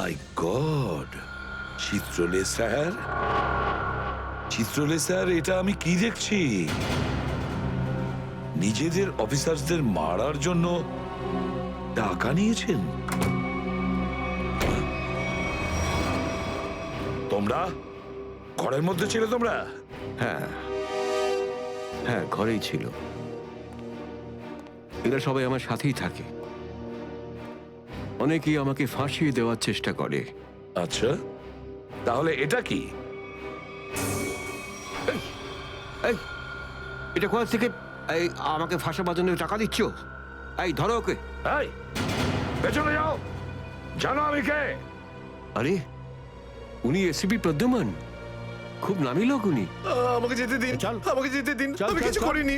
মাই god, চিত্রলে sir, চিত্রলে sir, এটা আমি কি দেখছি? নিজেদের অফিসারদের মারার জন্য টাকা নিয়েছেন তোমরা? ঘরের মধ্যে ছিল তোমরা? হ্যাঁ হ্যাঁ, ঘরেই ছিল। এরা সবাই আমার সাথেই থাকে। অনেকেই আমাকে ফাঁসিয়ে দেওয়ার চেষ্টা করে। আচ্ছা, তাহলে এটা কি? এই, এটা কোথা থেকে এই আমাকে ফাঁসাবার জন্য টাকা দিচ্ছ? এই ধরো ওকে। এই, পেছনে যাও, জানো আমি কে? আরে, উনি এসিপি প্রদ্যুমান, খুব নামি লোক উনি। আমাকে যেতে দিন, আমাকে যেতে দিন, আমি কিছু করিনি,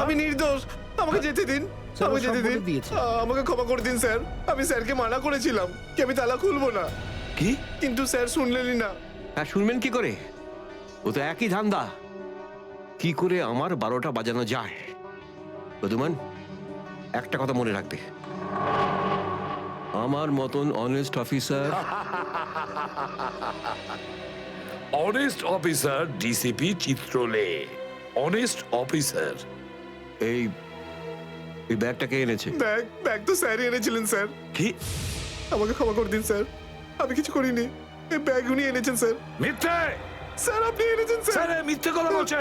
আমি নির্দোষ, আমাকে যেতে দিন, আমাকে যেতে দিন, আমাকে ক্ষমা করে দিন স্যার। আমি স্যারকে মানা করেছিলাম কি আমি তালা খুলবো না, কি? কিন্তু স্যার শুনলেনই না। হ্যাঁ, শুনবেন কি করে? ও তো একই ধান্দা, কি করে আমার 12টা বাজানো যায়। প্রদ্যুমান, একটা কথা মনে রাখবে, আমার মতন honest officer, honest officer DCP Chitrole, honest officer. এই ব্যাগটাকে এনেছে। ব্যাগ তো স্যারই এনেছিলেন স্যার। কি? আমাকে ক্ষমা করে দিন স্যার, আমি কিছু করিনি, এই ব্যাগ উনি এনেছেন স্যার। মিথ্যে! স্যার আপনি এনেছেন স্যার। স্যার মিথ্যে কথা বলছে।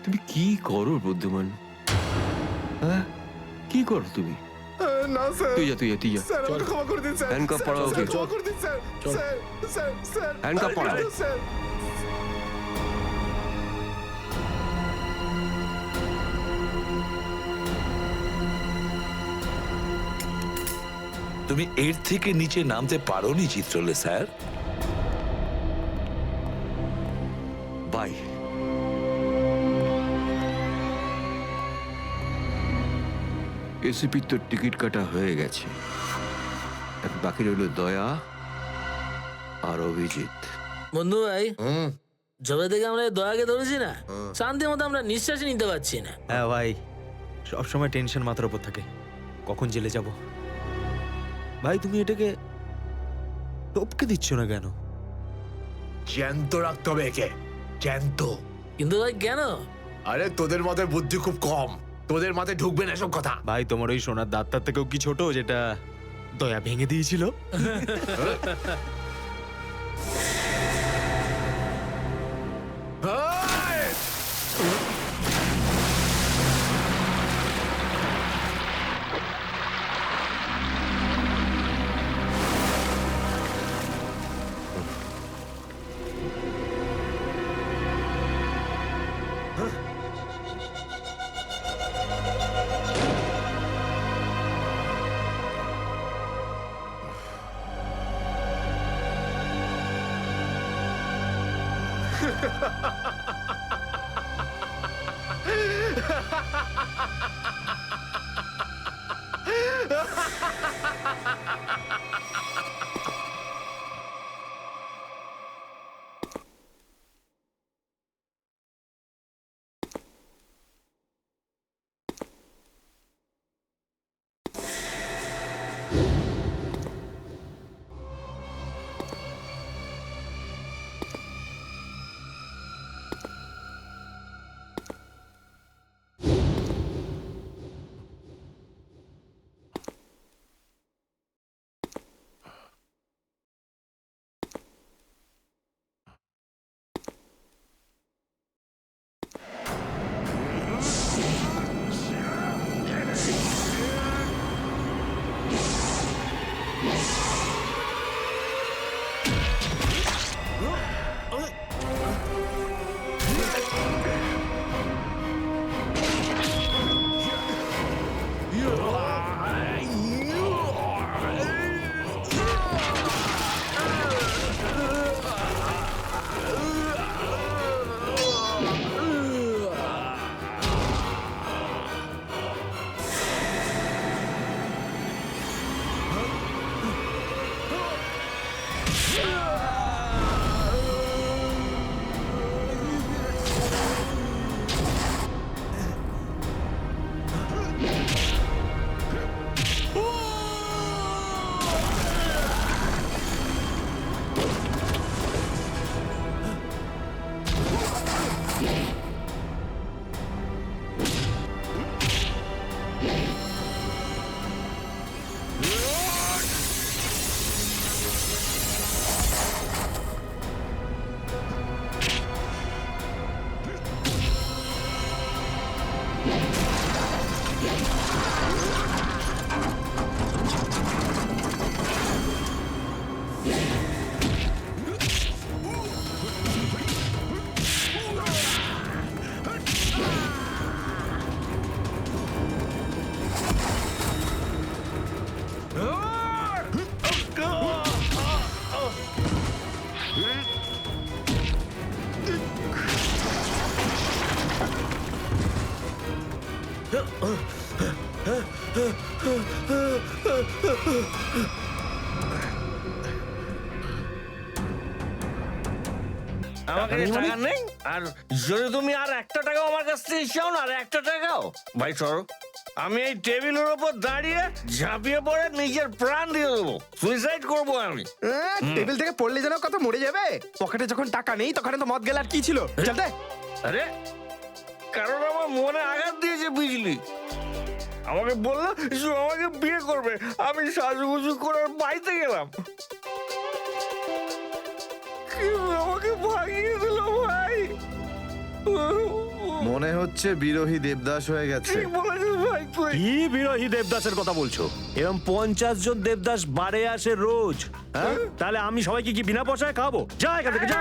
তুমি কি করো প্রদ্যুমান? হ্যাঁ, কি করো তুমি? না স্যার, তুই যা, তুই যা। স্যার আমাকে ক্ষমা করে দিন স্যার। হ্যান্ডকাফ পরাও ওকে। ক্ষমা করে দিন sir. Sir sir sir handcuff পরাও। স্যার। তুমি এর থেকে নিচে নামতে পারোনি চিত্রলে স্যার। বাই। এসিপির তো টিকিট কাটা হয়ে গেছে, এখন বাকি রইল দয়া আর অভিজিৎ। বন্ধু ভাই, যবে থেকে আমরা এই দয়াকে ধরেছি না, শান্তি মতো আমরা নিঃশ্বাসই নিতে পারছি না। হ্যাঁ ভাই, সবসময় টেনশন মাথার উপর থাকে, কখন জেলে যাব। ভাই তুমি এটাকে টপকে দিচ্ছ না কেন? জ্যান্ত রাখতে হবে একে, জ্যান্ত। কিন্তু ভাই কেন? আরে তোদের মাথায় বুদ্ধি খুব কম, তোদের মাথায় ঢুকবে না এসব কথা। ভাই তোমার ওই সোনার দাঁতটার থেকেও কি ছোট যেটা দয়া ভেঙে দিয়েছিল? আমাকে টাকা নেই, আর যদি তুমি আর 1 টাকাও আমার কাছ থেকে চাও না, আর 1 টাকাও, ভাই সরো, আমি এই টেবিলের ওপর দাঁড়িয়ে ঝাঁপিয়ে পড়ে নিজের প্রাণ দিয়ে দেবো, সুইসাইড করবো আমি। টেবিল থেকে পড়লে যেন কত মরে যাবে। পকেটে যখন টাকা নেই তখন তো মদ গেল, আর কি ছিল? চল দে। আরে কারণ আমার মনে আঘাত দিয়েছে বিজলি, আমাকে বললো যে আমাকে বিয়ে করবে, আমি সাজুগুজু করে ওর বাড়িতে গেলাম, কিন্তু আমাকে ভাগিয়ে দিল ভাই। মনে হচ্ছে বিরোহী দেবদাস হয়ে গেছে। ঠিক বলেছিস ভাই তুই। কি বিরোহী দেবদাসের কথা বলছো? এরকম 50 জন দেবদাস বাড়ে আসে রোজ, হ্যাঁ? তাহলে আমি সবাইকে কি বিনা পয়সায় খাবো? যা এখান থেকে যা।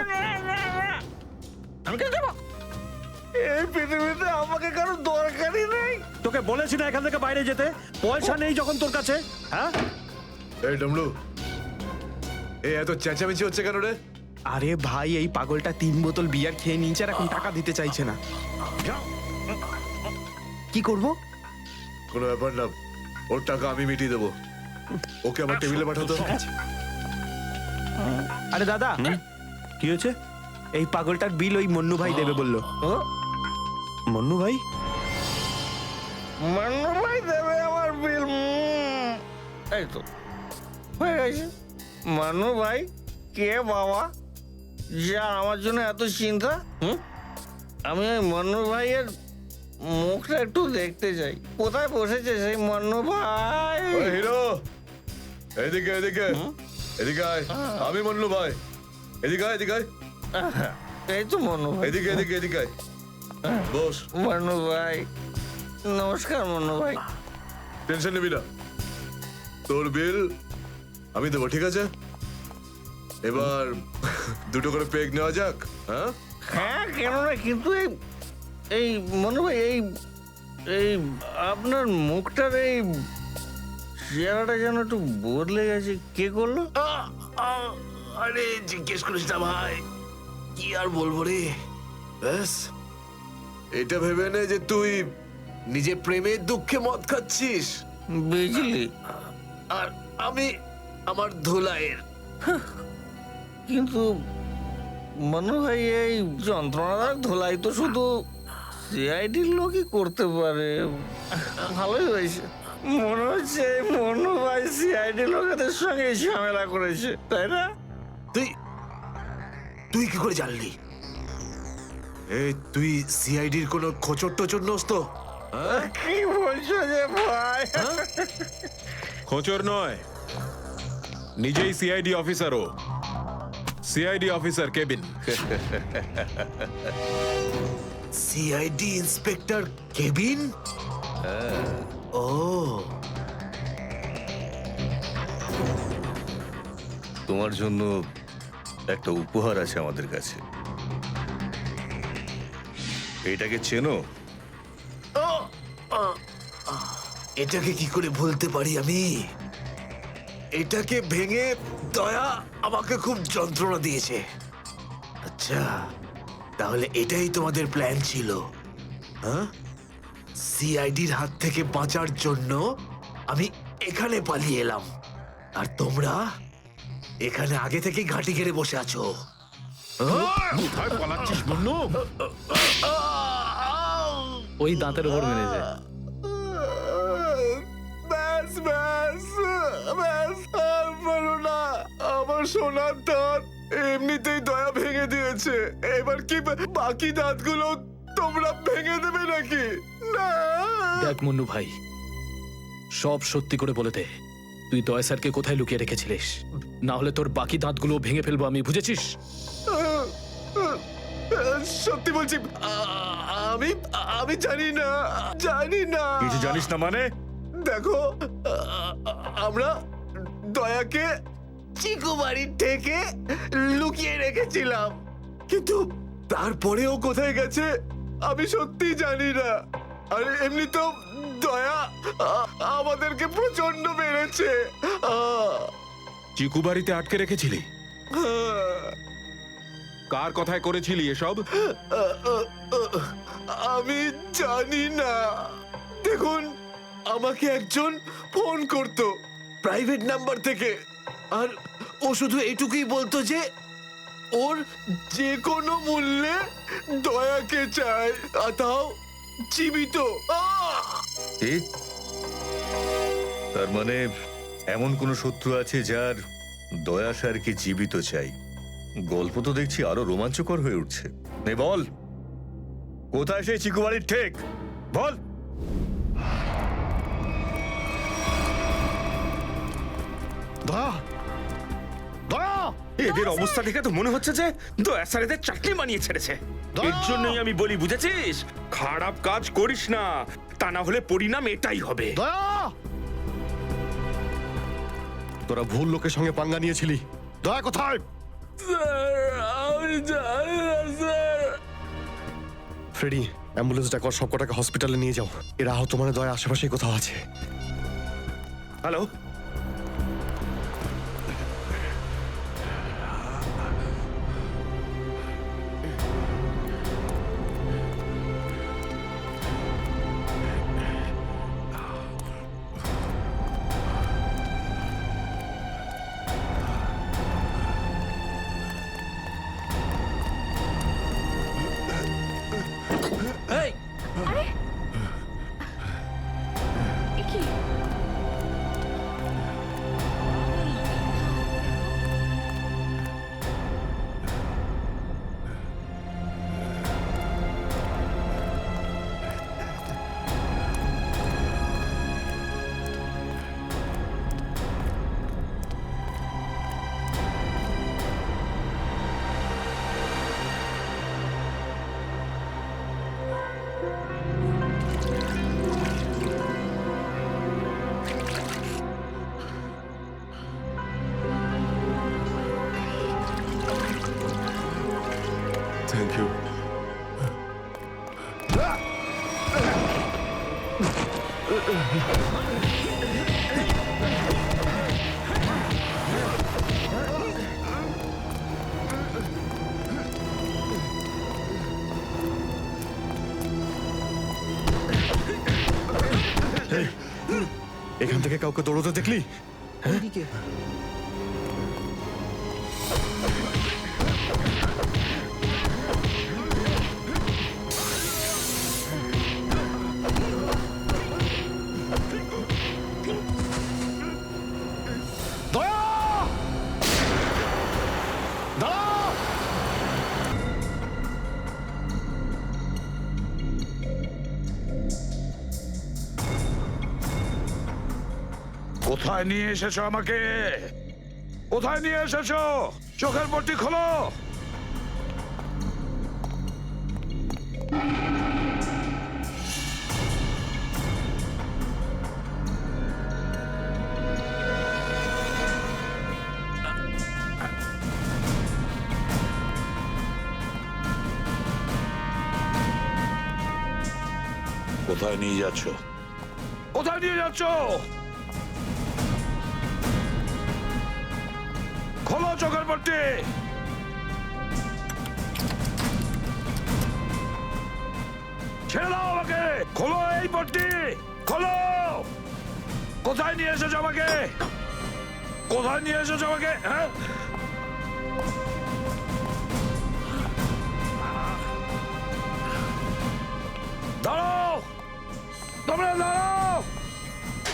আমি কেন যাবো? এই পৃথিবীতে আমাকে কারো দরকারই নেই। তোকে বলেছি না এখান থেকে বাইরে যেতে? পয়সা নেই যখন তোর কাছে, হ্যাঁ? এই ডমরু, এই এত চেঁচামেচি হচ্ছে কেন রে? আরে ভাই, এই পাগলটা 3 বোতল বিয়ার খেয়ে নিয়েছে আর এখন টাকা দিতে চাইছে না। কি করব? কোনো ব্যাপার না, ওর টাকা আমি মিটিয়ে দেবো। ওকে আমার টেবিলে পাঠাতো। আরে দাদা, কি হয়েছে? এই পাগলটার বিল ওই মন্নু ভাই দেবে বললো। মন্নু ভাই? মান্নু ভাই দেবে আমার বিল। এই তো হয়ে গেছে। মান্নু ভাই কে বাবা, যা আমার জন্য এত চিন্তা? আমি ওই মান্নু ভাইয়ের মুখটা একটু দেখতে চাই। কোথায় বসেছে সেই মান্নু ভাই? হিরো, এদিকে এদিকে এদিকে আয়। আমি মন্নু ভাই, এদিকে আয়, এদিকে আয়। এই তো মান্নু ভাই। এদিকে এদিকে এদিকে আয়। বস। মান্নু ভাই নমস্কার। মান্নু ভাই টেনশন নিবি না, তোর বিল আমি দেবো, ঠিক আছে? এবার 2টো করে পেগ নেওয়া যাক। হ্যাঁ হ্যাঁ, কেন না, কিন্তু এই মনে ভাই এই আপনার মুখটার এই চেহারাটা যেন একটু বদলে গেছে। কে করলো? আরে জিজ্ঞেস করিস না ভাই, কি আর বলবো রে। ব্যাস, এটা ভেবে নে যে তুই নিজে প্রেমের দুঃখে মদ খাচ্ছিস বিজলি, আর আমি আমার ধুলাইয়ের। কিন্তু মনে হয় এই যন্ত্রণাদার ধোলাই তো শুধু সিআইডির লোকই করতে পারে। ভালোই হয়েছে, মনে হচ্ছে মনু ভাই সিআইডি লোকেদের সঙ্গে ঝামেলা করেছে, তাই না? তুই তুই কি করে জানলি? তুই সিআইডির কোনো খোঁচর টোচর নোস তো? কি বলছো যে ভাই? খোঁচর নয়, নিজেই সিআইডি অফিসারও। CID officer cabin. CID inspector cabin? ও, তোমার জন্য একটা উপহার আছে আমাদের কাছে। এটাকে চেনো? এটাকে কি করে ভুলতে পারি আমি? এটাকে ভেঙে দয়া আমাকে খুব যন্ত্রণা দিয়েছে। আচ্ছা, তাহলে এটাই তোমাদের প্ল্যান ছিল, হ্যাঁ? সিআইডির হাত থেকে বাঁচার জন্য আমি এখানে পালিয়ে এলাম, আর তোমরা এখানে আগে থেকে ঘাঁটি ঘেরে বসে আছো। কোথায় পালাচ্ছিস বন্নু? ওই দাঁতের উপর মেরেছে। ব্যাস ব্যাস ব্যাস, আর বলো না। আমার সোনার দাঁত এমনিতেই দয়া ভেঙে দিয়েছে, এবার কি বাকি দাঁতগুলো তোমরা ভেঙে দেবে নাকি? না। দেখ মুন্নু ভাই, সব সত্যি করে বলে দে, তুই দয়া স্যারকে কোথায় লুকিয়ে রেখেছিলিস? না হলে তোর বাকি দাঁতগুলো ভেঙে ফেলবো আমি, বুঝেছিস? সত্যি বলছি, আমি আমি জানি না, জানি না। কিছু জানিস না মানে? দেখো, আমরা দয়াকে চিকু বাড়ির থেকে লুকিয়ে রেখেছিলাম, কিন্তু তারপরেও কোথায় গেছে আমি সত্যি জানি না। আর এমনি তো দয়া আমাদেরকে প্রচন্ড মেরেছে। চিকু বাড়িতে আটকে রেখেছিলি? কার কথায় করেছিলি এসব? আমি জানি না। দেখুন, আমাকে একজন ফোন করতো প্রাইভেট নাম্বার থেকে, আর ও শুধু এইটুকুই বলতো যে ওর যে কোনো মূল্যে দয়াকে চায়, আর তাও জীবিত। কি? তার মানে এমন কোন শত্রু আছে যার দয়া স্যারকে জীবিত চাই? গল্প তো দেখছি আরো রোমাঞ্চকর হয়ে উঠছে। নে বল, কোথায় সেই চিকুবাড়ির ঠেক? বল। দয়া, দয়া! এদের অবস্থা দেখে তো মনে হচ্ছে যে দয়া স্যার এদের চাটনি বানিয়ে ছেড়েছে। এর জন্যই আমি বলি, বুঝেছিস, খারাপ কাজ করিস না, তা না হলে পরিণাম এটাই হবে। দয়া! তোরা ভুল লোকের সঙ্গে পাঙ্গা নিয়েছিলি। দয়া কোথায়? আমি জানি না স্যার। ফ্রেডি, অ্যাম্বুলেন্স ডাকো, সব কটাকে হসপিটালে নিয়ে যাও। এরা আহত মানে দয়া আশেপাশেই কোথাও আছে। হ্যালো, এই, কি থ্যাংক ইউ। এখান থেকে কাউকে দৌড়তে দেখলি? কোথায় নিয়ে এসেছো আমাকে? কোথায় নিয়ে এসেছো? চোখের পট্টি খোলো। কোথায় নিয়ে যাচ্ছ? কোথায় নিয়ে যাচ্ছ? খোলো চোখের পট্টি। ছেড়ে দাও আমাকে। খোলো এই পট্টি, খোলো। কোথায় নিয়ে এসেছো আমাকে? কোথায় নিয়ে এসেছো আমাকে? হ্যাঁ, দাঁড়াও, তোমরা দাঁড়াও।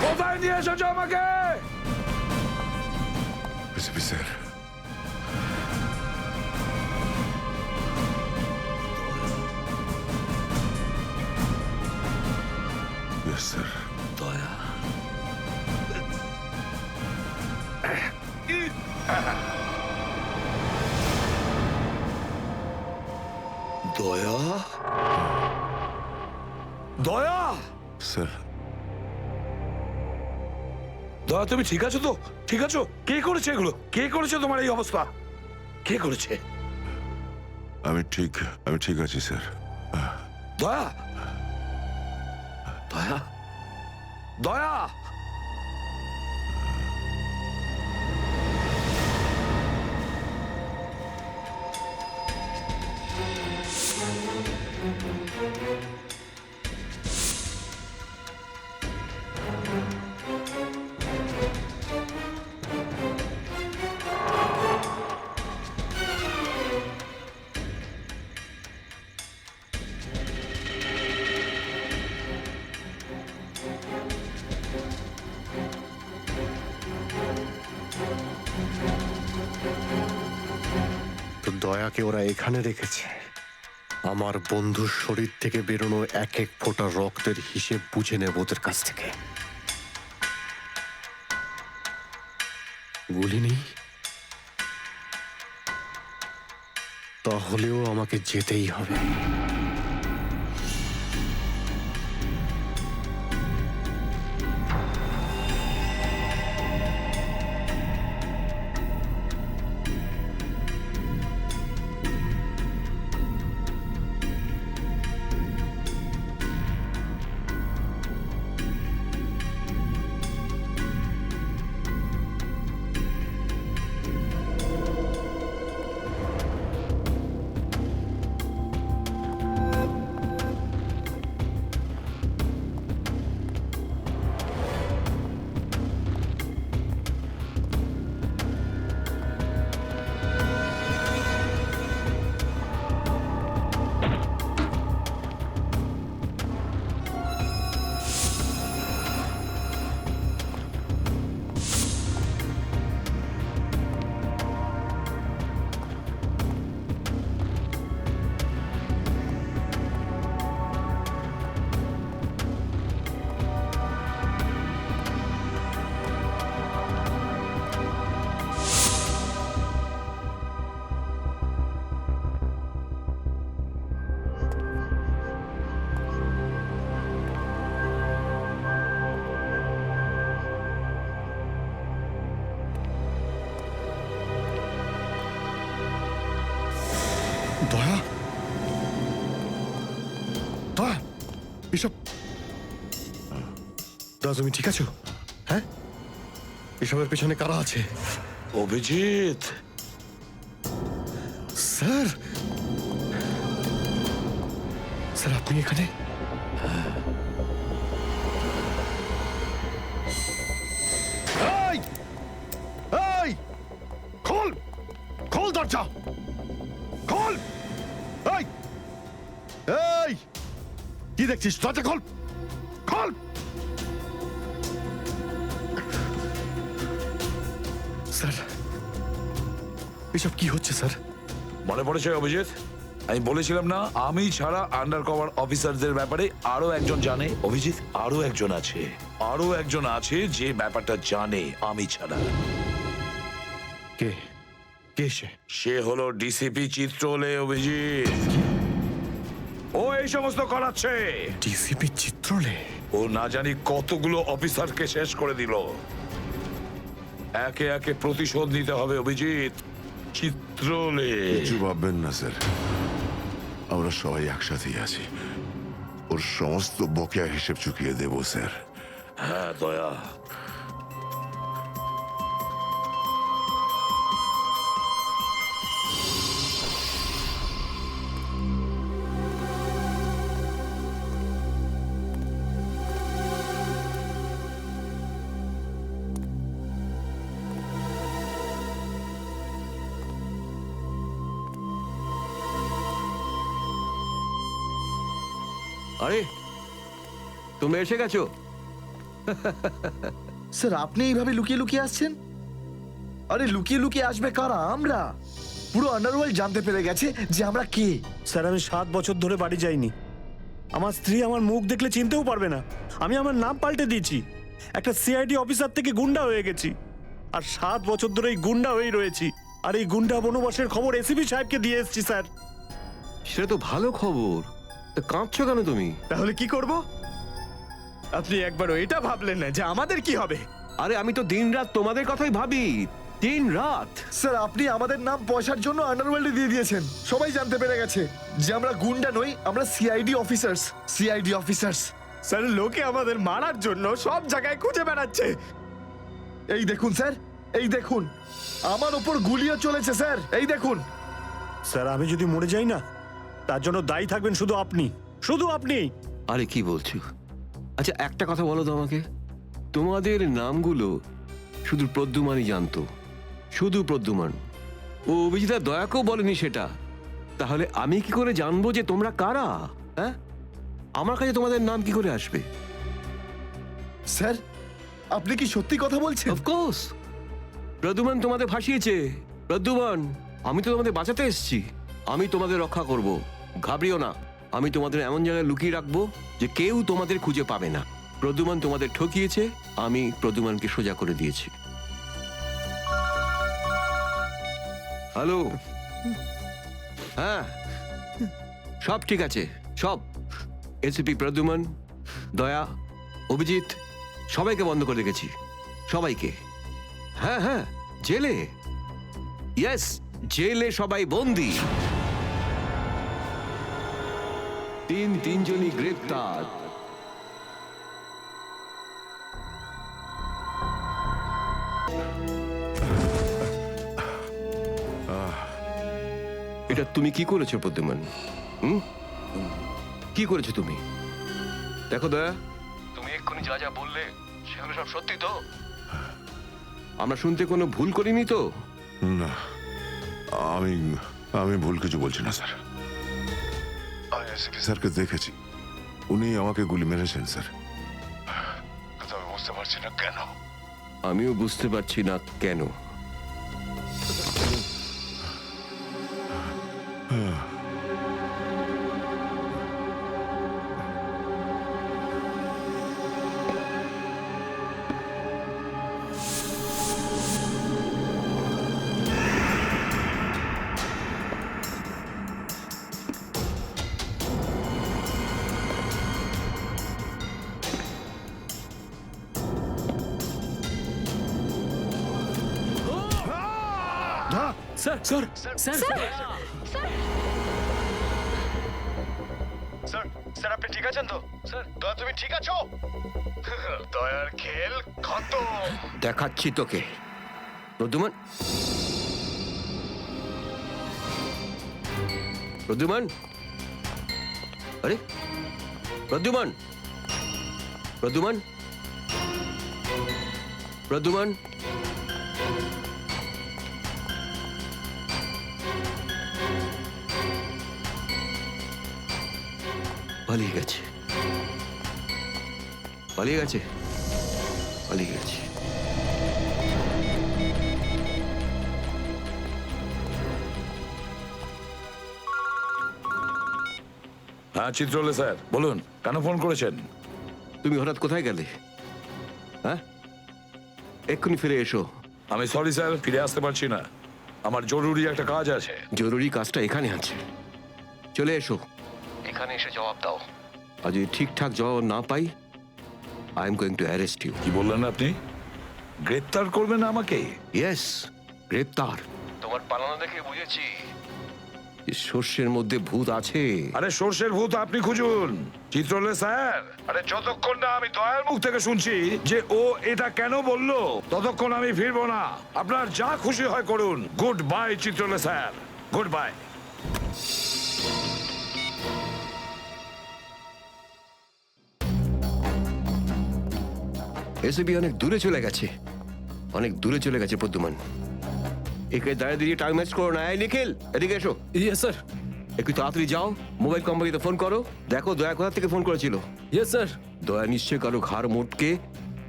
কোথায় নিয়ে এসেছো আমাকে? Sir, sir. দয়া, দয়া, দয়া, স্যার, দয়া, তুমি ঠিক আছো তো? ঠিক আছো? কে করেছে এগুলো? কে করেছে তোমার এই অবস্থা? কে করেছে? আমি ঠিক আছি স্যার। দয়া, দয়া, দয়া। দয়াকে ওরা এখানে রেখেছে আমার বন্ধুর শরীর থেকে বেরোনো এক এক ফোঁটা রক্তের হিসেব বুঝে নেব ওদের কাছ থেকে। গুলি নেই, তাহলেও আমাকে যেতেই হবে। দয়া, দয়া, এসব দয়া, তুমি ঠিক আছো? হ্যাঁ, এসবের পেছনে কারা আছে? অভিজিৎ, স্যার, স্যার আপনি এখানে? এই, এই, খোল, খোল দরজা, খোল! এই, এই, কি দেখছিস? দরজা খোল, খোল! স্যার, এসব কি হচ্ছে স্যার? মনে পড়েছে অভিজিৎ, আমি বলেছিলাম না আমি ছাড়া আন্ডার কভার অফিসারদের ব্যাপারে আরো একজন জানে। অভিজিৎ, আরো একজন আছে, আরো একজন আছে যে ব্যাপারটা জানে আমি ছাড়া। কে? কে সে? সে হলো ডিসিপি চিত্রলে। অভিজিৎ, ও এই সমস্ত করাচ্ছে। ডিসিপি চিত্রলে? ও না জানি কতগুলো অফিসারকে শেষ করে দিল। একে একে প্রতিশোধ নিতে হবে অভিজিৎ। চিত্রলে। কিছু ভাববেন না স্যার, আমরা সবাই একসাথেই আছি। ওর সমস্ত বকেয়া হিসেব চুকিয়ে দেব স্যার। হ্যাঁ দয়া, আরে তুমি এসে গেছো? স্যার আপনি এইভাবে লুকিয়ে লুকিয়ে আসছেন? আরে লুকিয়ে লুকিয়ে আসবে কারা? আমরা। পুরো আন্ডারওয়ার্ল্ড জানতে পেরে গেছে যে আমরা কে। স্যার আমি 7 বছর ধরে বাড়ি যাইনি। আমার স্ত্রী আমার মুখ দেখলে চিনতেও পারবে না। আমি আমার নাম পাল্টে দিয়েছি, একটা সিআইডি অফিসার থেকে গুন্ডা হয়ে গেছি। আর 7 বছর ধরে এই গুন্ডা হয়েই রয়েছি। আর এই গুন্ডা বনবাসের খবর এসিপি সাহেবকে দিয়ে এসেছি স্যার। সেটা তো ভালো খবর, তা কাঁদছো কেন তুমি? তাহলে কি করব? আপনি একবারও এটা ভাবলেন না যে আমাদের কি হবে? আরে আমি তো দিনরাত তোমাদের কথাই ভাবি, দিনরাত। স্যার আপনি আমাদের নাম পয়সার জন্য আন্ডারওয়ার্ল্ডে দিয়ে দিয়েছেন। সবাই জানতে পেরে গেছে যে আমরা গুন্ডা নই, আমরা CID officers. CID officers. Sir লোকে আমাদের মারার জন্য সব জায়গায় খুঁজে বেড়াচ্ছে। এই দেখুন স্যার, এই দেখুন, আমার ওপর গুলিও চলেছে স্যার, এই দেখুন। স্যার আমি যদি মরে যাই না, তার জন্য দায়ী থাকবেন শুধু আপনি, শুধু আপনি। আরে কি বলছো? আচ্ছা একটা কথা বলো তো আমাকে, তোমাদের নামগুলো শুধু প্রদ্যুমানই জানতো, শুধু প্রদ্যুমান। ও অভিজিৎ আর দয়াকেও বলেনি সেটা। তাহলে আমি কি করে জানবো যে তোমরা কারা? হ্যাঁ, আমার কাছে তোমাদের নাম কি করে আসবে? স্যার আপনি কি সত্যি কথা বলছেন? অফকোর্স, প্রদ্যুমান তোমাদের ফাঁসিয়েছে। প্রদ্যুমান আমি তো তোমাদের বাঁচাতে এসেছি, আমি তোমাদের রক্ষা করব, ঘাবড়িও না। আমি তোমাদের এমন জায়গায় লুকিয়ে রাখবো যে কেউ তোমাদের খুঁজে পাবে না। প্রদ্যুমান তোমাদের ঠকিয়েছে, আমি প্রদ্যুমানকে সোজা করে দিয়েছি। হ্যালো, হ্যাঁ সব ঠিক আছে, সব। এসিপি প্রদ্যুমান, দয়া, অভিজিৎ সবাইকে বন্ধ করে রেখেছি, সবাইকে। হ্যাঁ হ্যাঁ, জেলে, ইয়েস, জেলে সবাই বন্দি। তিনজনই গ্রেপ্তার। এটা তুমি কি করেছো প্রদ্যুমান? কি করেছো তুমি? দেখো দয়া, তুমি এক্ষুনি যা যা বললে সেগুলো সব সত্যি তো? আমরা শুনতে কোনো ভুল করিনি তো? না, আমি আমি ভুল কিছু বলছি না স্যার। আমি এসপি স্যারকে দেখেছি, উনি আমাকে গুলি মেরেছেন স্যার। কিন্তু আমি বুঝতে পারছি না কেন। আমিও বুঝতে পারছি না কেন। Sir sir sir sir, sir আপনি ঠিক আছেন তো? স্যার, দয়া তুমি ঠিক আছো? দয়ার খেল খতম। দেখাচ্ছি তোকে প্রদ্যুমান। প্রদ্যুমান, আরে প্রদ্যুমান, প্রদ্যুমান, প্রদ্যুমান, পালিয়ে গেছে, পালিয়ে গেছে, পালিয়ে গেছে। হ্যাঁ চিত্রলে স্যার, বলুন কেন ফোন করেছেন? তুমি হঠাৎ কোথায় গেলে? হ্যাঁ, এক্ষুনি ফিরে এসো। আমি সরি স্যার, ফিরে আসতে পারছি না, আমার জরুরি একটা কাজ আছে। জরুরি কাজটা এখানে আছে, চলে এসো। এখানে এসে জবাব দাও। আর যদি ঠিকঠাক জবাব না পাই, I am going to arrest you. কি বললেন আপনি? গ্রেপ্তার করবেন আমাকে? ইয়েস, গ্রেপ্তার। তোমার পালানো দেখে বুঝেছি সর্ষের মধ্যে ভূত আছে। আরে সর্ষের ভূত আপনি খুঁজুন চিত্রলে স্যার। আরে যতক্ষণ না আমি দয়ার মুখ থেকে শুনছি যে ও এটা কেন বললো, ততক্ষণ আমি ফিরবো না। আপনার যা খুশি হয় করুন। Good bye Chitrole sir, good bye. এসবি অনেক দূরে চলে গেছে, অনেক দূরে চলে গেছে প্রদ্যুমান। একে দাঁড়িয়ে দিয়ে টাইম ম্যাচ করো না। এই নিখিল, এদিকে এসো। Yes sir. একটু তাড়াতাড়ি যাও, মোবাইল কোম্পানিতে ফোন করো, দেখো দয়া কোথা থেকে ফোন করেছিল। Yes sir. দয়া নিশ্চয়ই কারো ঘাড় মোটকে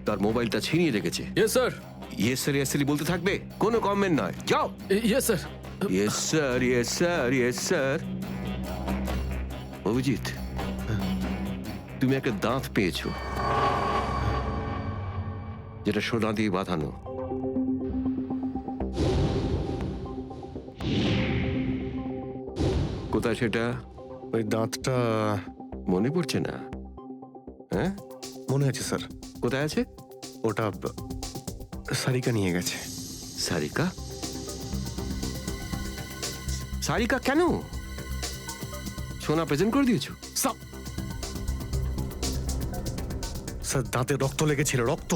তার মোবাইলটা ছিনিয়ে রেখেছে। Yes sir. Yes sir, yes sir বলতে থাকবে, কোনো কমেন্ট নয়। যাও। Yes sir. Yes sir, yes sir, yes sir. Abhijit, তুমি একটা দাঁত পেয়েছো, যেটা সোনা দিয়ে বাঁধানো। কোথায় সেটা? ওই দাঁতটা মনে পড়ছে না? হ্যাঁ মনে আছে স্যার। কোথায় আছে? ওটা সারিকা নিয়ে গেছে। সারিকা? সারিকা কেন? সোনা প্রেজেন্ট করে দিয়েছো? স্যার দাঁতে রক্ত লেগেছিল, রক্ত।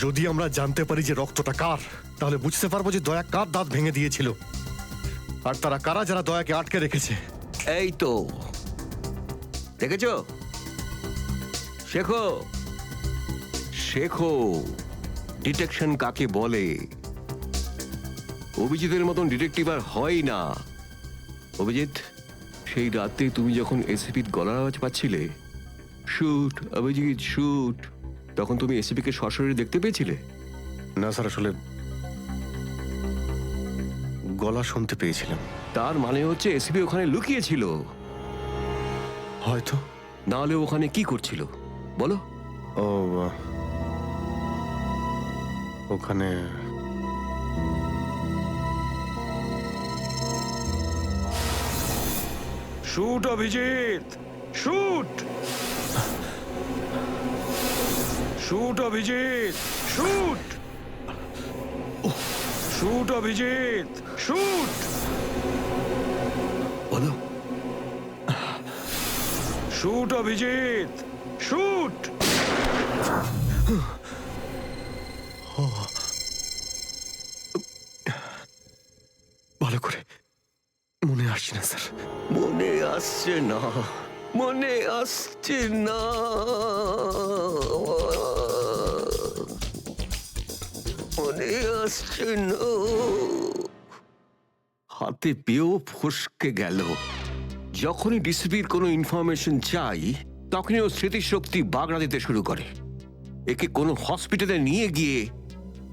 যদি আমরা জানতে পারি যে রক্তটা কার, তাহলে বুঝতে পারবো যে দয়া কার দাঁত ভেঙে দিয়েছিল, আর তারা কারা যারা দয়াকে আটকে রেখেছে। এই তো দেখেছো, শেখো, শেখো ডিটেকশন কাকে বলে। অভিজিতের মতন ডিটেকটিভ আর হয় না। অভিজিৎ, সেই রাতে তুমি যখন এসিপির গলার আওয়াজ পাচ্ছিলে, শুট অভিজিৎ শুট, তখন তুমি এসিপিকে সরাসরি দেখতে পেয়েছিলে? না স্যার, আসলে গলা শুনতে পেয়েছিলাম। তার মানে হচ্ছে এসিপি ওখানে লুকিয়ে ছিল। হয়তো। নাহলে ওখানে কি করছিল বলো? ও ওখানে shoot Abhijit, shoot, shoot Abhijit, shoot, shoot Abhijit, shoot, বলো। Shoot Abhijit, shoot. ভালো করে মনে আসছে না স্যার। মনে আসছে না, মনে আসছে না, মনে আসছে না। হাতে পেয়েও ফসকে গেল। যখনই ডিসিপির কোনো ইনফরমেশন চাই তখনই ও স্মৃতিশক্তি বাগড়া দিতে শুরু করে। একে কোনো হসপিটালে নিয়ে গিয়ে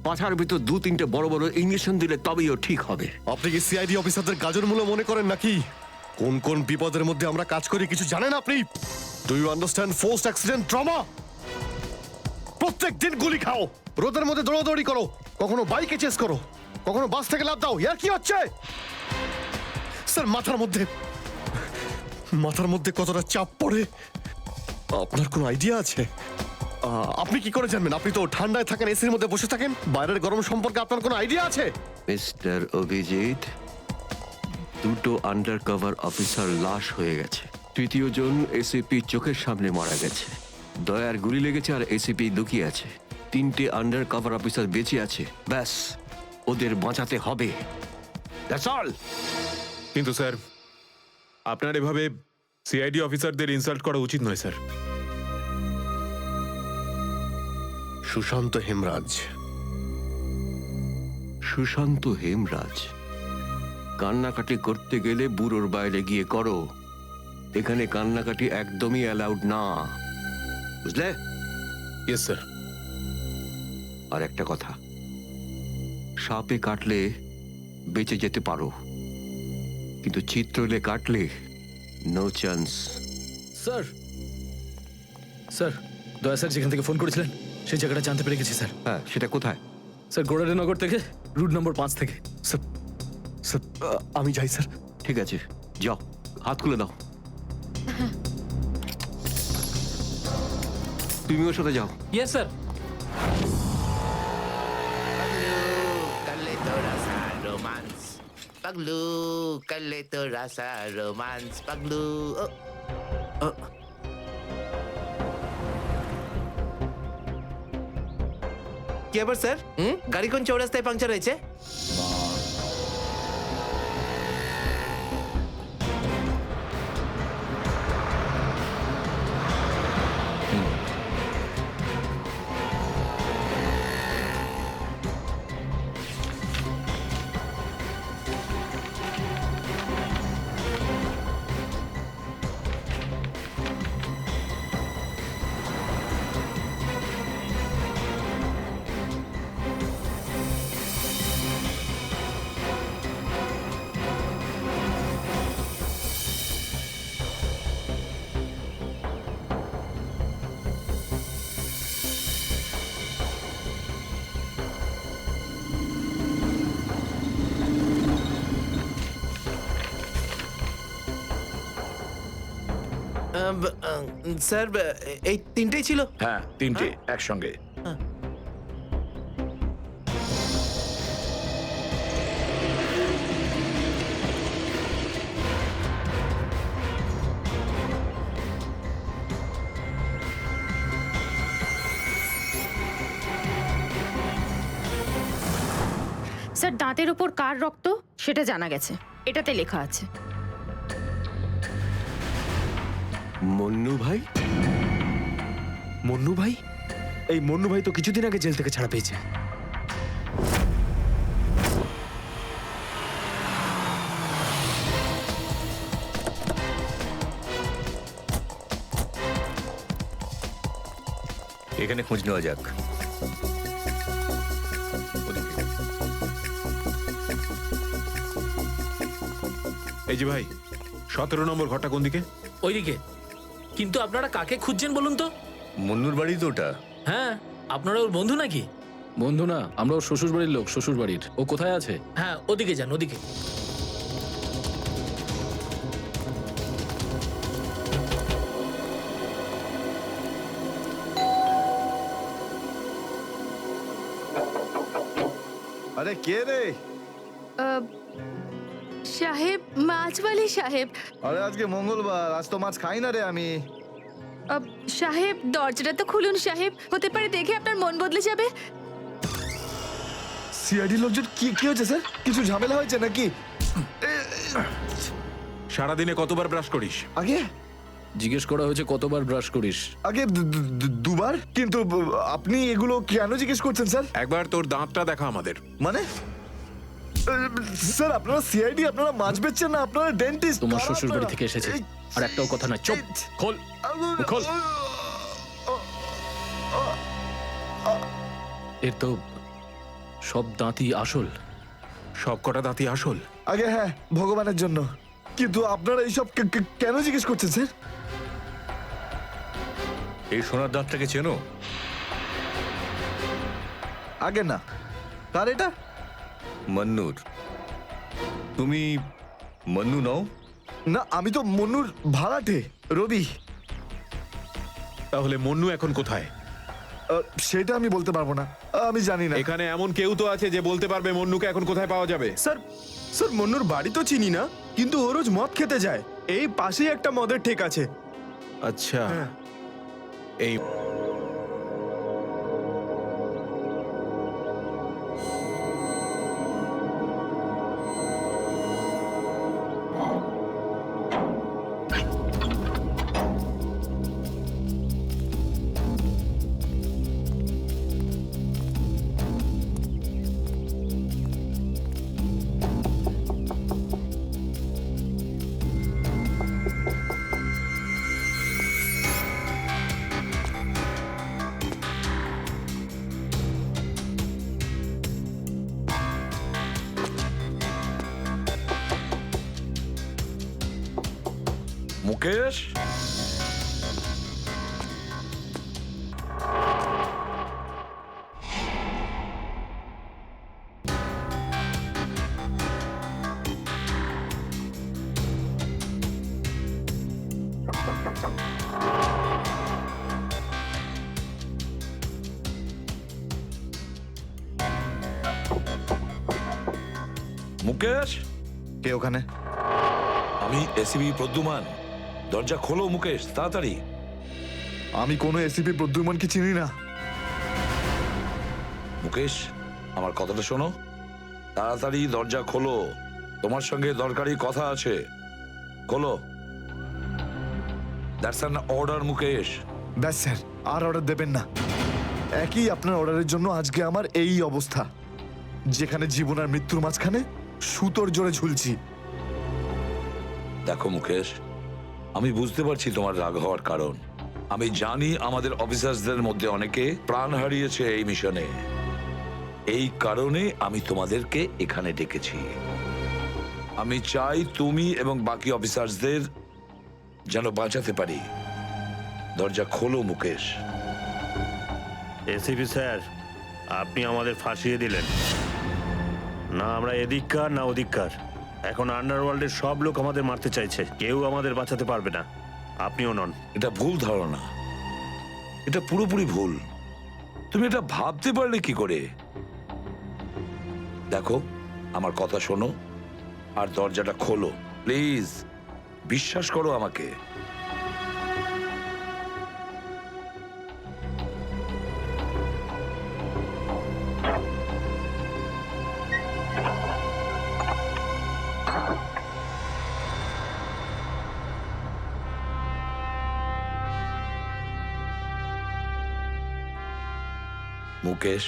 পাছার ভিতর 2-3টে বড় বড় ইঞ্জেকশন দিলে তবেই ও ঠিক হবে। আপনি কি সিআইডি অফিসারদের গাজর মূল্য মনে করেন নাকি? কোন কোন বিপদের মধ্যে আমরা কাজ করি কিছু জানেন আপনি? Do you understand forced accident trauma? প্রত্যেক দিন গুলি খাও, রোদের মধ্যে দৌড়াদৌড়ি করো, কখনো বাইকে চেস করো, কখনো বাস থেকে লাফ দাও। ইয়ার কি হচ্ছে স্যার? মাথার মধ্যে কতটা চাপ পড়ে আপনার কোনো আইডিয়া আছে? আপনি কি করে জানবেন? আপনি তো ঠান্ডায় থাকেন, এসির মধ্যে বসে থাকেন। বাইরের গরম সম্পর্কে আপনার কোনো আইডিয়া আছে? মিস্টার অভিজিৎ, 2টো আন্ডার কভার অফিসার লাশ হয়ে গেছে। 3য় জন এসিপি চোখের সামনে মারা গেছে। দয়ার গুলি লেগেছে আর এসিপি লুকিয়ে আছে। 3টে আন্ডার কভার অফিসার বেঁচে আছে। ব্যাস, ওদের বাঁচাতে হবে। That's all. কিন্তু স্যার, আপনার এভাবে সিআইডি অফিসারদের ইনসাল্ট করা উচিত নয় স্যার। সুশান্ত হেমরাজ। সুশান্ত হেমরাজ? কান্নাকাটি করতে গেলে বুড়োর বাইরে গিয়ে করো। এখানে কান্নাকাটি একদমই অ্যালাউড না, বুঝলে? Yes sir. আর একটা কথা, সাপে কাটলে বেঁচে যেতে পারো, কিন্তু চিত্রলে কাটলে নো চান্স। স্যার, স্যার, দয়া স্যার যেখান থেকে ফোন করেছিলেন সেই জায়গাটা জানতে পেরে গেছি স্যার। হ্যাঁ, সেটা কোথায়? স্যার, গোড়ারিনগর থেকে, রুট নম্বর 5 থেকে। স্যার, আমি যাই স্যার। ঠিক আছে, যাও, হাত খুলে দাও। তুমি ওর সাথে যাও। Yes sir. Paglu, kalito rasa romance. Paglu. কি আবার স্যার? গাড়ি কোন চৌরাস্তায় পাংচার হয়েছে? স্যার, এই 3টেই ছিল? হ্যাঁ, 3টে একসঙ্গে। স্যার, দাঁতের ওপর কার রক্ত সেটা জানা গেছে, এটাতে লেখা আছে। মন্নু ভাই? মন্নু ভাই? এই মন্নু ভাই তো কিছুদিন আগে জেল থেকে ছাড়া পেয়েছে। এখানে খোঁজ নেওয়া যাক। এই যে ভাই 17 নম্বর ঘরটা কোন দিকে? ওইদিকে। কিন্তু আপনারা কাকে খুঁজছেন বলুন তো? মুন্নুর বাড়ি তো ওটা। হ্যাঁ, আপনারা ওর বন্ধু নাকি? বন্ধু না, আমরা ওর শ্বশুর বাড়ির লোক। শ্বশুর বাড়ির। ও কোথায় আছে? হ্যাঁ, ওদিকে যান, ওদিকে। আরে কে রে? সাহেব, মাছওয়ালি সাহেব। আরে আজকে মঙ্গলবার, আজ তো মাছ খাই না রে আমি। সাহেব, দরজাটা তো খুলুন সাহেব। হতে পারে দেখে আপনার মন বদলে যাবে। সিআইডি লোকজন কি কি হয়েছে স্যার? কিছু ঝামেলা হয়েছে নাকি? সারাদিনে কতবার ব্রাশ করিস? আগে জিজ্ঞেস করা হয়েছে কতবার ব্রাশ করিস। আগে দুবার। কিন্তু আপনি এগুলো কেন জিজ্ঞেস করছেন স্যার? একবার তোর দাঁতটা দেখা আমাদের। মানে স্যার, আপনারা সিআইডি, আপনারা মাছ বেচছেন না, আপনারা ডেন্টিস্ট। তোমার শ্বশুর বাড়ি থেকে এসেছে, আর একটাও কথা না। চুপ, খোল খোল। এর তো সব দাঁতই আসল। সব কটা দাঁতই আসল? আগে হ্যাঁ, ভগবানের জন্য। কিন্তু আপনারা এইসব কেন জিজ্ঞেস করছেন স্যার? এই সোনার দাঁতটাকে চেনো? আগে না। কার এটা? মন্নুর। তুমি মন্নু নও? না, আমি তো মন্নুর ভাড়াটে, রবি। তাহলে মন্নু এখন কোথায়? সেটা আমি বলতে পারবো না, আমি জানি না। এখানে এমন কেউ তো আছে যে বলতে পারবে মন্নুকে এখন কোথায় পাওয়া যাবে? স্যার, স্যার মন্নুর বাড়ি তো চিনি না, কিন্তু ও রোজ মদ খেতে যায়। এই পাশেই একটা মদের ঠেক আছে। আচ্ছা, এই মুকেশ, মুকেশ, কে ওখানে? আমি এসিবি প্রদ্যুমান। দরজা খোলো মুকেশ, তাড়াতাড়ি। আমি কোনো এসিপি প্রদ্যুমনকে চিনি না। মুকেশ, আমার কথাটা শোনো। তাড়াতাড়ি দরজা খোলো, তোমার সঙ্গে দরকারি কথা আছে। খোলো। That's an order Mukesh. ব্যাস স্যার, আর অর্ডার দেবেন না। একই আপনার অর্ডারের জন্য আজকে আমার এই অবস্থা, যেখানে জীবন আর মৃত্যুর মাঝখানে সুতোর জোরে ঝুলছি। দেখো মুকেশ, আমি বুঝতে পারছি তোমার রাগ হওয়ার কারণ। আমি জানি আমাদের অফিসারদের মধ্যে অনেকে প্রাণ হারিয়েছে এই মিশনে। এই কারণে আমি তোমাদেরকে এখানে ডেকেছি। আমি চাই তুমি এবং বাকি অফিসারদের যেন বাঁচাতে পারি। দরজা খোলো মুকেশ। এসিপি স্যার, আপনি আমাদের ফাঁসিয়ে দিলেন। না আমরা এদিককার না ওদিককার। এখন আন্ডারওয়ার্ল্ডের সব লোক আমাদের মারতে চাইছে, কেউ আমাদের বাঁচাতে পারবে না, আপনিও নন। এটা ভুল ধারণা, এটা পুরোপুরি ভুল। তুমি এটা ভাবতে পারলে কি করে? দেখো, আমার কথা শোনো আর দরজাটা খোলো প্লিজ। বিশ্বাস করো আমাকে। মুকেশ,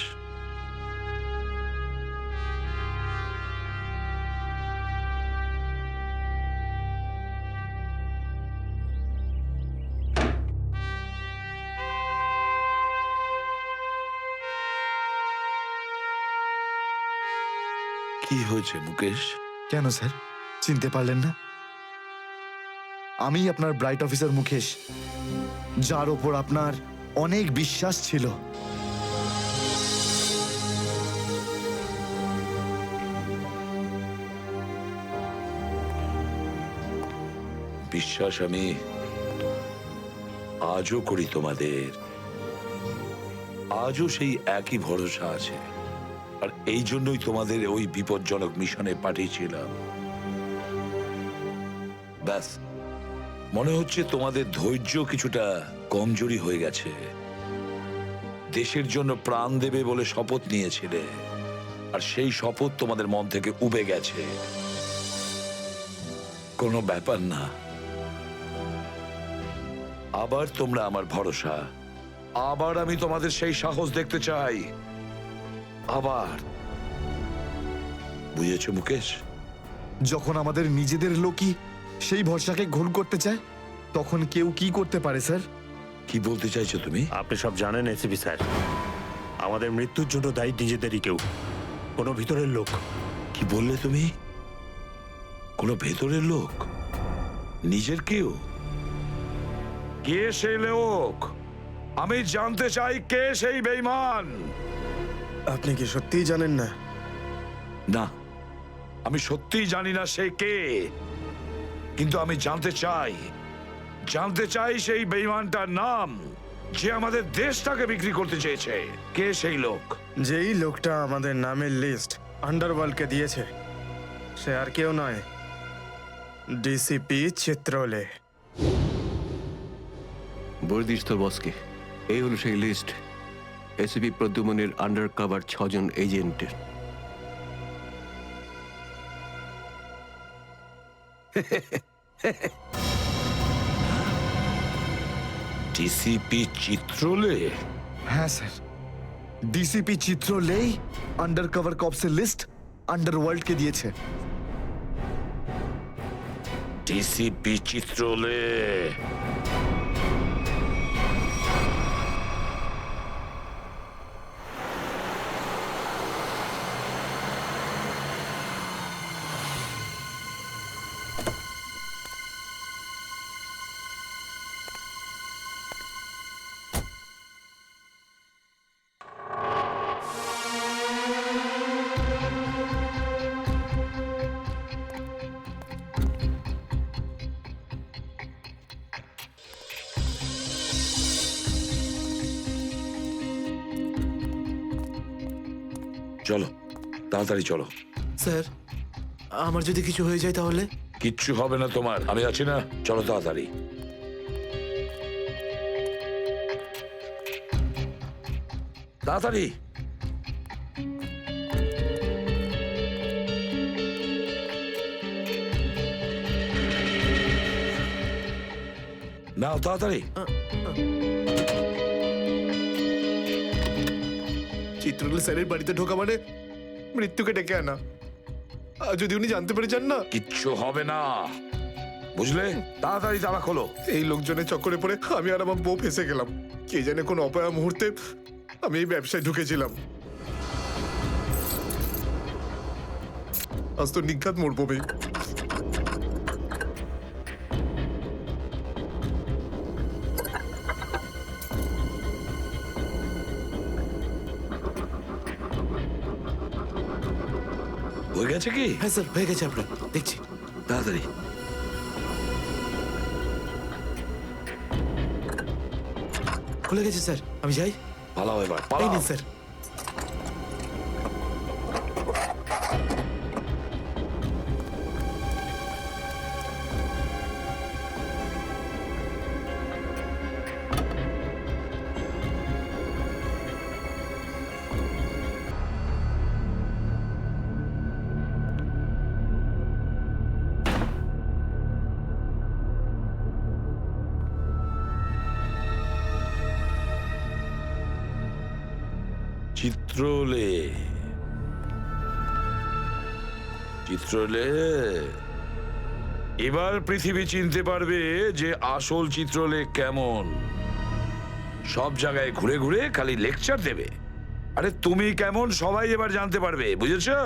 কি হয়েছে মুকেশ? কেন স্যার, চিনতে পারলেন না? আমি আপনার ব্রাইট অফিসার মুকেশ, যার ওপর আপনার অনেক বিশ্বাস ছিল। বিশ্বাস আমি আজও করি তোমাদের, আজও সেই একই ভরসা আছে। আর এই জন্যই তোমাদের ওই বিপজ্জনক মিশনে পাঠিয়েছিলাম। ব্যাস, মনে হচ্ছে তোমাদের ধৈর্য কিছুটা কমজোরি হয়ে গেছে। দেশের জন্য প্রাণ দেবে বলে শপথ নিয়েছিলে, আর সেই শপথ তোমাদের মন থেকে উবে গেছে। কোনো ব্যাপার না, আবার তোমরা আমার ভরসা। আবার আমি তোমাদের সেই সাহস দেখতে চাই। আবার, বুঝেছো মুকেশ? যখন আমাদের নিজেদের লোকই সেই ভরসাকে ঘোল করতে চায়, তখন কেউ কি করতে পারে স্যার? কি বলতে চাইছো তুমি? আপনি সব জানেন এসিপি স্যার, আমাদের মৃত্যুর জন্য দায়ী নিজেদেরই কেউ, কোনো ভিতরের লোক। কি বললে তুমি? কোনো ভেতরের লোক? নিজের কেউ? কে সেই লোক? আমি জানতে চাই কে সেই বেঈমান। আপনি কি সত্যিই জানেন না? না, আমি সত্যিই জানি না সে কে, কিন্তু আমি জানতে চাই সেই বেঈমানটার নাম, যে আমাদের দেশটাকে বিক্রি করতে চেয়েছে। কে সেই লোক? যেই লোকটা আমাদের নামের লিস্ট আন্ডারওয়ার্ল্ডকে দিয়েছে, সে আর কেউ নয়, ডিসিপি চিত্রলে। বলে দিস তোর বসকে, এই হলো সেই লিস্ট এসিপি প্রদ্যুমনের আন্ডার কভার 6 জন এজেন্টের। ডিসিপি চিত্রলে? হ্যাঁ স্যার, ডিসিপি চিত্রলেই আন্ডার কভার কপসের লিস্ট আন্ডারওয়ার্ল্ডকে দিয়েছে। ডিসিপি চিত্রলে? চলো, তাড়াতাড়ি চলো। স্যার, আমার যদি কিছু হয়ে যায় তাহলে? কিচ্ছু হবে না তোমার, আমি আছি না। চলো তাড়াতাড়ি। তাড়াতাড়ি। নাও তাড়াতাড়ি। চিত্রলে স্যারের বাড়িতে ঢোকা মানে মৃত্যুকে ডেকে আনা। আর যদি উনি জানতে পেরে যান না? কিচ্ছু হবে না, বুঝলে? তাড়াতাড়ি তালা খোলো। এই লোকজনের চক্করে পড়ে আমি আর আমার বউ ফেসে গেলাম। কে জানে কোন অপায়া মুহূর্তে আমি এই ব্যবসায় ঢুকেছিলাম। আজ তো নিঘাত মরবো ভাই। হয়ে গেছে কি? হ্যাঁ স্যার, হয়ে গেছে। আপনার দেখছি। তাড়াতাড়ি। খুলে গেছে স্যার, আমি যাই। পালাও এবার, এই পালাও। নিন স্যার। চিত্রলে? চিত্রলে? এবার পৃথিবী চিনতে পারবে যে আসল চিত্রলে কেমন। সব জায়গায় ঘুরে ঘুরে খালি লেকচার দেবে। আরে তুমি কেমন সবাই এবার জানতে পারবে, বুঝেছো?